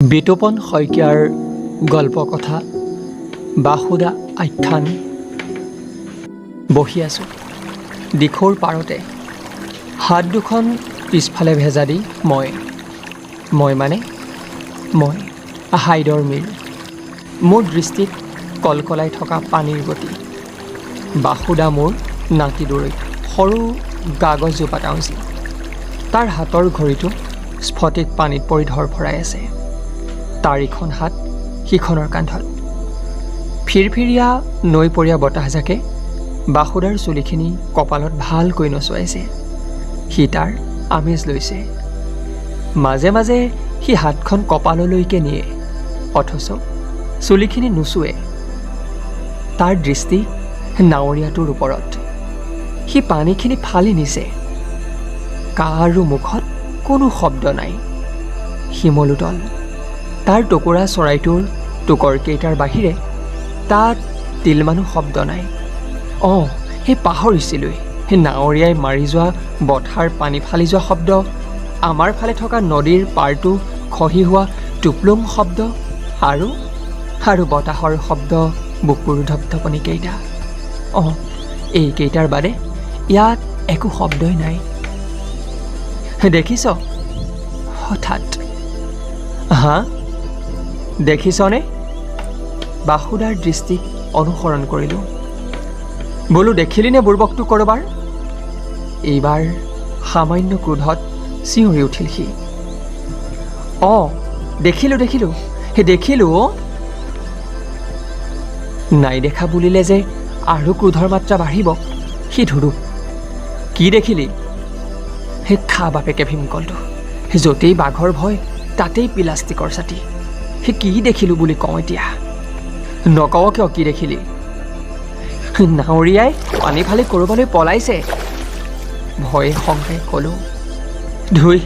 বিতোপন শইকীয়াৰ গল্পকথা বাসুদা আখ্যান। বহি আছোঁ দিখৌৰ পাৰতে, হাত দুখন পিছফালে ভেজা দি মই হাইদৰ মীৰ। মোৰ দৃষ্টিত কলকলাই থকা পানীৰ গতি। বাসুদা মোৰ নাতি দূৰৈত সৰু কাগজজোপা টাউজি। তাৰ হাতৰ ঘড়ীটো স্ফটিক পানীত পৰি ধৰফৰাই আছে। তাৰ ইখন হাত সিখনৰ কান্ধত। ফিৰফিৰীয়া নৈপৰীয়া বতাহজাকে বাসুদাৰ চুলিখিনি কপালত ভালকৈ নচুৱাইছে। সি তাৰ আমেজ লৈছে। মাজে মাজে সি হাতখন কপাললৈকে নিয়ে, অথচ চুলিখিনি নুচুৱে। তাৰ দৃষ্টি নাৱৰীয়াটোৰ ওপৰত। সি পানীখিনি ফালি নিছে। কাৰো মুখত কোনো শব্দ নাই। শিমলুতল। তাৰ টুকুৰা চৰাইটোৰ টোকৰকেইটাৰ বাহিৰে তাত তিলমানো শব্দ নাই। সেই পাহৰিছিলোঁই, সেই নাৱৰীয়াই মাৰি যোৱা বঠাৰ পানী ফালি যোৱা শব্দ, আমাৰ ফালে থকা নদীৰ পাৰটো খহি হোৱা টুপলুং শব্দ আৰু বতাহৰ শব্দ বুকুৰ ধপধপনিকেইটা। এইকেইটাৰ বাদে ইয়াত একো শব্দই নাই। দেখিছ? হঠাৎ দেখিছনে? বাসুদাৰ দৃষ্টিক অনুসৰণ কৰিলোঁ। বোলো দেখিলিনে বুৰ্বকটো কৰবাৰ? এইবাৰ সামান্য ক্ৰোধত চিঞৰি উঠিল সি। দেখিলোঁ। নাই দেখা বুলিলে যে আৰু ক্ৰোধৰ মাত্ৰা বাঢ়িব। সি ধুৰুপ। কি দেখিলি? খা বাপেকে ভীমকলটো। য'তেই বাঘৰ ভয় তাতেই প্লাষ্টিকৰ ছাতি। কি দেখিলোঁ বুলি কওঁ এতিয়া? নকওঁ কিয় কি দেখিলি? নাৱৰীয়াই পানী ফালি ক'ৰবালৈ পলাইছে। ভয়ে শংকাই ক'লোঁ। ধুই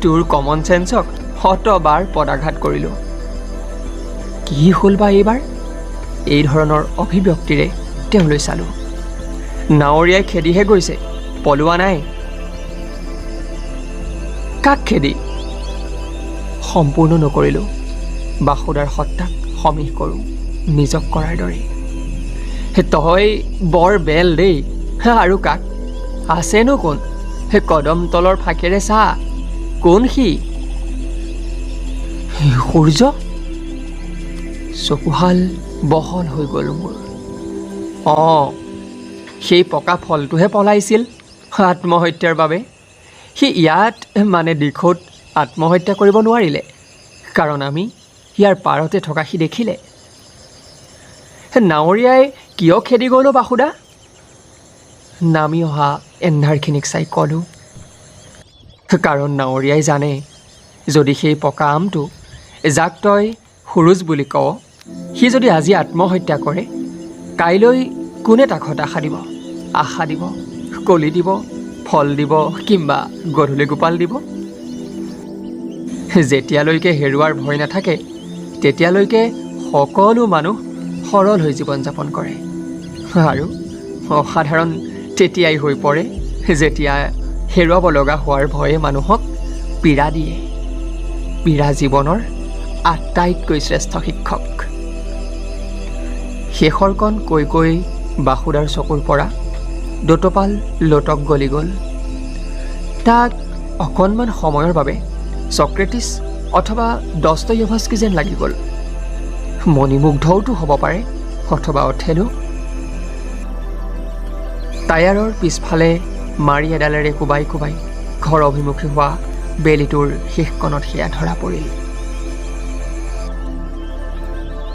তোৰ কমন চেঞ্চক শতবাৰ পদাঘাত কৰিলোঁ। কি হ'ল বা এইবাৰ? এই ধৰণৰ অভিব্যক্তিৰে তেওঁলৈ চালোঁ। নাৱৰীয়াই খেদিহে গৈছে, পলোৱা নাই। কাক খেদি? সম্পূৰ্ণ নকৰিলোঁ। বাসুদাৰ সত্তাক সমীহ কৰোঁ নিজক কৰাৰ দৰে। তই বৰ বেল দেই। আৰু কাক? আছেনো কোন? কদম তলৰ ফাকেৰে চা, কোন সি? সূৰ্য? চকুহাল বহল হৈ গ'ল মোৰ। সেই পকা ফলটোহে পলাইছিল আত্মহত্যাৰ বাবে। সি ইয়াত দিখৌত আত্মহত্যা কৰিব নোৱাৰিলে, কাৰণ আমি ইয়াৰ পাৰতে থকা সি দেখিলে। নাৱৰীয়াই কিয় খেদি গ'লো বাসুদা? নামি অহা এন্ধাৰখিনিক চাই ক'লোঁ। কাৰণ নাৱৰীয়াই জানে, যদি সেই পকা আমটো যাক তই সুৰুজ বুলি কৱ, সি যদি আজি আত্মহত্যা কৰে, কাইলৈ কোনে তাক হতাশা দিব, আশা দিব, কলি দিব, ফল দিব, কিম্বা গধূলি গোপাল দিব? যেতিয়ালৈকে হেৰুৱাৰ ভয় নাথাকে, তেতিয়ালৈকে সকলো মানুহ সৰল হৈ জীৱন যাপন কৰে। আৰু অসাধাৰণ তেতিয়াই হৈ পৰে, যেতিয়া হেৰুৱাব লগা হোৱাৰ ভয়ে মানুহক পীড়া দিয়ে। পীড়া জীৱনৰ আটাইতকৈ শ্ৰেষ্ঠ শিক্ষক। শেষৰকণ কৈ বাসুদাৰ চকুৰ পৰা দুটপাল লোটক গলি গ'ল। তাক অকণমান সময়ৰ বাবে ছক্ৰেটিছ অথবা দস্তয়েভস্কি যেন লাগি গ'ল। মণিমুগ্ধওতো হ'ব পাৰে, অথবা অথেলো। টায়াৰৰ পিছফালে মাৰি এডালেৰে কোবাই ঘৰ অভিমুখী হোৱা বেলিটোৰ শেষকণত সেয়া ধৰা পৰিল।